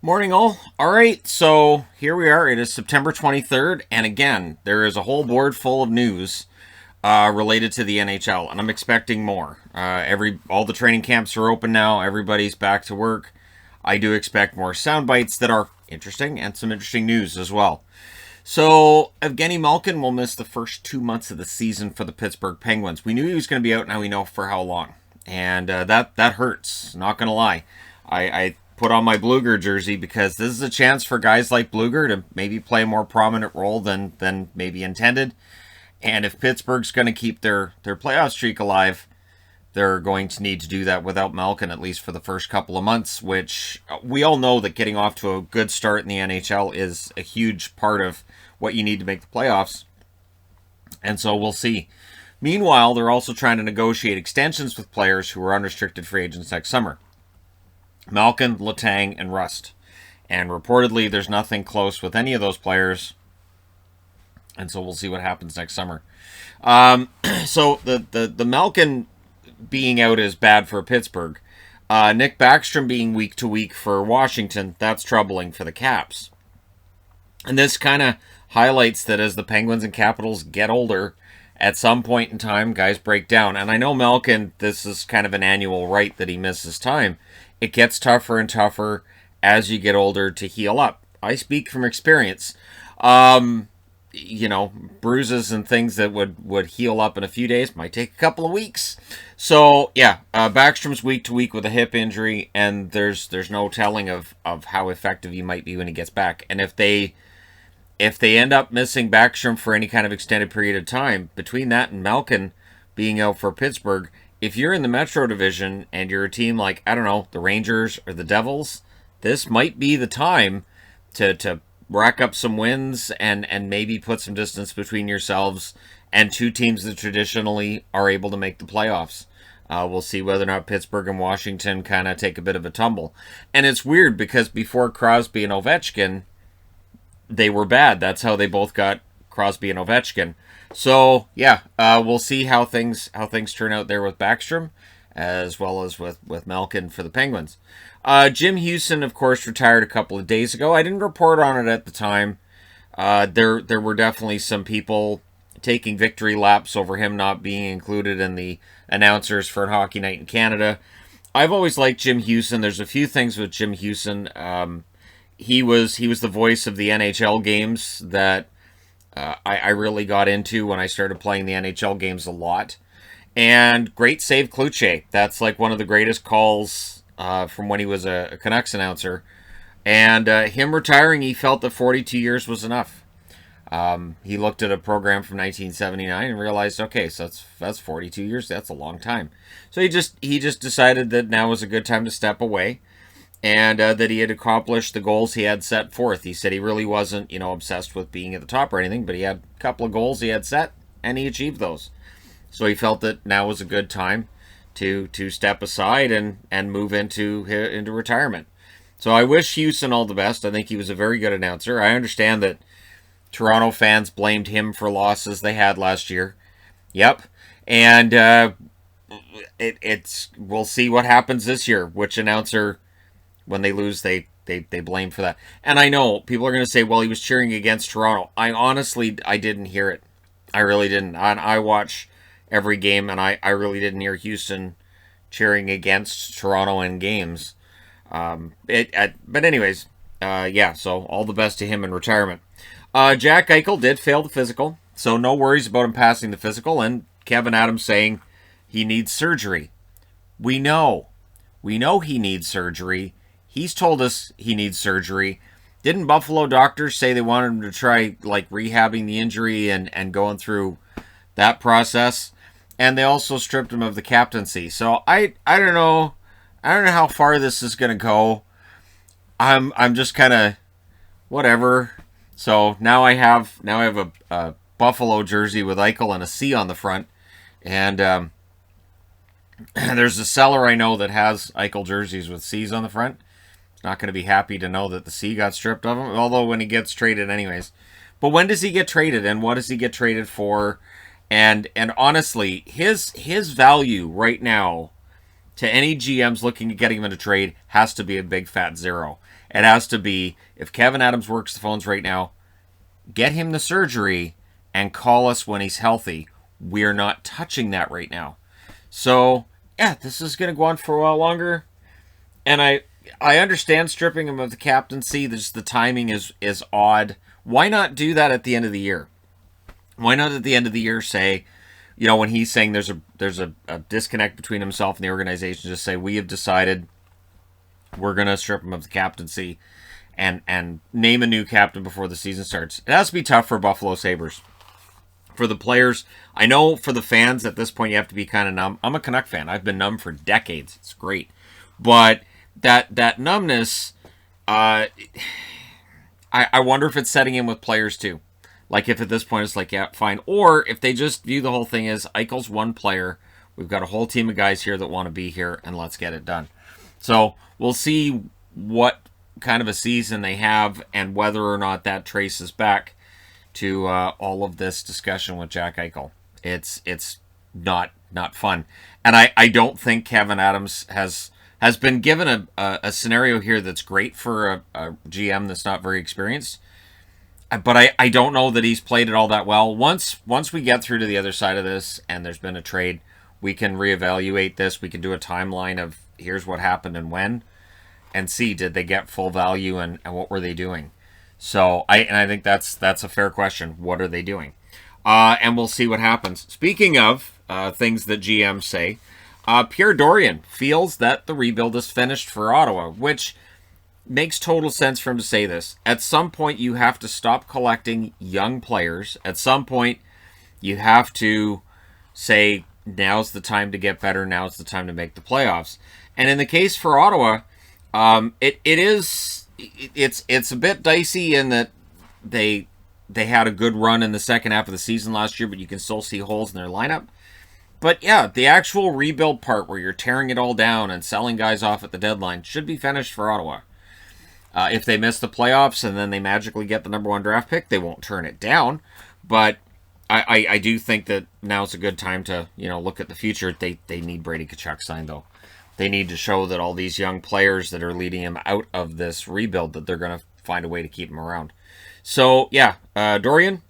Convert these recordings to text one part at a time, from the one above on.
Morning, all. All right, so here we are. It is September 23rd, and again, there is a whole board full of news related to the NHL, and I'm expecting more. All the training camps are open now. Everybody's back to work. I do expect more sound bites that are interesting and some interesting news as well. So, Evgeni Malkin will miss the first 2 months of the season for the Pittsburgh Penguins. We knew he was going to be out, now we know for how long. And that hurts, not going to lie. I put on my Bluger jersey because this is a chance for guys like Bluger to maybe play a more prominent role than maybe intended. And if Pittsburgh's going to keep their playoff streak alive, they're going to need to do that without Malkin, at least for the first couple of months, which we all know that getting off to a good start in the NHL is a huge part of what you need to make the playoffs. And so we'll see. Meanwhile, they're also trying to negotiate extensions with players who are unrestricted free agents next summer. Malkin, Letang, and Rust. And reportedly, there's nothing close with any of those players. And so we'll see what happens next summer. So the Malkin being out is bad for Pittsburgh. Nick Backstrom being week to week for Washington, that's troubling for the Caps. And this kind of highlights that as the Penguins and Capitals get older, at some point in time, guys break down. And I know Malkin, this is kind of an annual right that he misses time. It gets tougher and tougher as you get older to heal up. I speak from experience. Bruises and things that would heal up in a few days might take a couple of weeks. So, yeah, Backstrom's week to week with a hip injury, and there's no telling of how effective he might be when he gets back. And if they end up missing Backstrom for any kind of extended period of time, between that and Malkin being out for Pittsburgh, if you're in the Metro Division and you're a team like, I don't know, the Rangers or the Devils, this might be the time to rack up some wins and maybe put some distance between yourselves and two teams that traditionally are able to make the playoffs. We'll see whether or not Pittsburgh and Washington kind of take a bit of a tumble. And it's weird because before Crosby and Ovechkin, they were bad. That's how they both got Crosby and Ovechkin. So, yeah, we'll see how things turn out there with Backstrom, as well as with Malkin for the Penguins. Jim Houston, of course, retired a couple of days ago. I didn't report on it at the time. There were definitely some people taking victory laps over him not being included in the announcers for Hockey Night in Canada. I've always liked Jim Houston. There's a few things with Jim Houston. He was the voice of the NHL games that I really got into when I started playing the NHL games a lot. And great save Kluche. That's like one of the greatest calls from when he was a Canucks announcer. And him retiring, he felt that 42 years was enough. He looked at a program from 1979 and realized, okay, so that's 42 years. That's a long time. So he just decided that now was a good time to step away. And that he had accomplished the goals he had set forth. He said he really wasn't, obsessed with being at the top or anything, but he had a couple of goals he had set, and he achieved those. So he felt that now was a good time to step aside and move into retirement. So I wish Houston all the best. I think he was a very good announcer. I understand that Toronto fans blamed him for losses they had last year. Yep. And we'll see what happens this year. Which announcer, when they lose, they blame for that. And I know people are going to say, well, he was cheering against Toronto. I didn't hear it. I really didn't. I watch every game, and I really didn't hear Houston cheering against Toronto in games. But anyways, so all the best to him in retirement. Jack Eichel did fail the physical, so no worries about him passing the physical, and Kevin Adams saying he needs surgery. We know he needs surgery. He's told us he needs surgery. Didn't Buffalo doctors say they wanted him to try rehabbing the injury and going through that process? And they also stripped him of the captaincy. So I don't know. I don't know how far this is gonna go. I'm just kind of whatever. So now I have a Buffalo jersey with Eichel and a C on the front, and there's a seller I know that has Eichel jerseys with C's on the front. Not going to be happy to know that the C got stripped of him, although when he gets traded anyways. But when does he get traded, and what does he get traded for? And honestly, his value right now to any GMs looking at getting him in a trade has to be a big fat zero. It has to be, if Kevyn Adams works the phones right now, get him the surgery and call us when he's healthy. We're not touching that right now. So, yeah, this is going to go on for a while longer. And I understand stripping him of the captaincy. The timing is odd. Why not do that at the end of the year? Why not at the end of the year say, you know, when he's saying there's a disconnect between himself and the organization, just say, we have decided we're going to strip him of the captaincy and name a new captain before the season starts. It has to be tough for Buffalo Sabres. For the players, I know for the fans at this point you have to be kind of numb. I'm a Canuck fan. I've been numb for decades. It's great. But that numbness, I wonder if it's setting in with players too. Like if at this point it's like, yeah, fine. Or if they just view the whole thing as Eichel's one player. We've got a whole team of guys here that want to be here, and let's get it done. So we'll see what kind of a season they have and whether or not that traces back to all of this discussion with Jack Eichel. It's not fun. And I don't think Kevyn Adams has been given a scenario here that's great for a GM that's not very experienced. But I don't know that he's played it all that well. Once we get through to the other side of this and there's been a trade, we can reevaluate this. We can do a timeline of here's what happened and when, and see, did they get full value and what were they doing? So I think that's a fair question. What are they doing? And we'll see what happens. Speaking of things that GMs say, Pierre Dorion feels that the rebuild is finished for Ottawa, which makes total sense for him to say this. At some point, you have to stop collecting young players. At some point, you have to say, now's the time to get better. Now's the time to make the playoffs. And in the case for Ottawa, it's a bit dicey in that they had a good run in the second half of the season last year, but you can still see holes in their lineup. But yeah, the actual rebuild part where you're tearing it all down and selling guys off at the deadline should be finished for Ottawa. If they miss the playoffs and then they magically get the number 1 draft pick, they won't turn it down. But I do think that now's a good time to look at the future. They need Brady Tkachuk signed, though. They need to show that all these young players that are leading him out of this rebuild, that they're going to find a way to keep him around. So, yeah, Dorion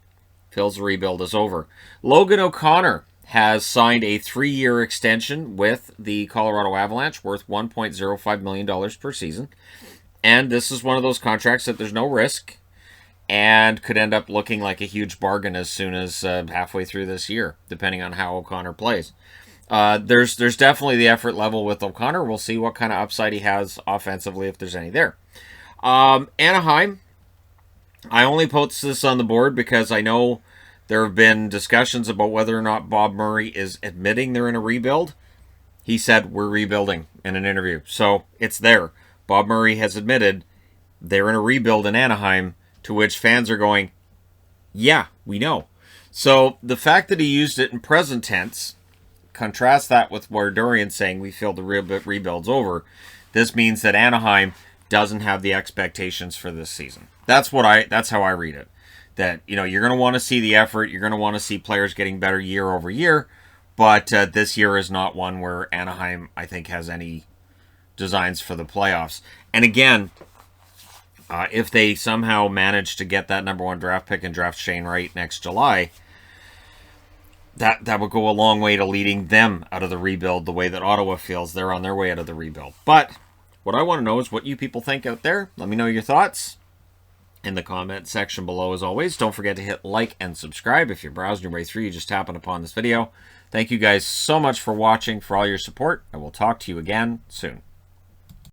feels the rebuild is over. Logan O'Connor has signed a 3-year extension with the Colorado Avalanche worth $1.05 million per season. And this is one of those contracts that there's no risk and could end up looking like a huge bargain as soon as halfway through this year, depending on how O'Connor plays. There's definitely the effort level with O'Connor. We'll see what kind of upside he has offensively, if there's any there. Anaheim, I only posted this on the board because I know there have been discussions about whether or not Bob Murray is admitting they're in a rebuild. He said, we're rebuilding in an interview. So it's there. Bob Murray has admitted they're in a rebuild in Anaheim, to which fans are going, yeah, we know. So the fact that he used it in present tense, contrast that with where Dorion's saying we feel the rebuild's over. This means that Anaheim doesn't have the expectations for this season. That's how I read it. That, you're going to want to see the effort. You're going to want to see players getting better year over year. But this year is not one where Anaheim, I think, has any designs for the playoffs. And again, if they somehow manage to get that number 1 draft pick and draft Shane Wright next July, that would go a long way to leading them out of the rebuild the way that Ottawa feels they're on their way out of the rebuild. But what I want to know is what you people think out there. Let me know your thoughts in the comment section below. As always, don't forget to hit like and subscribe. If you're browsing your way through, you just happened upon this video. Thank you guys so much for watching, for all your support, and we'll talk to you again soon.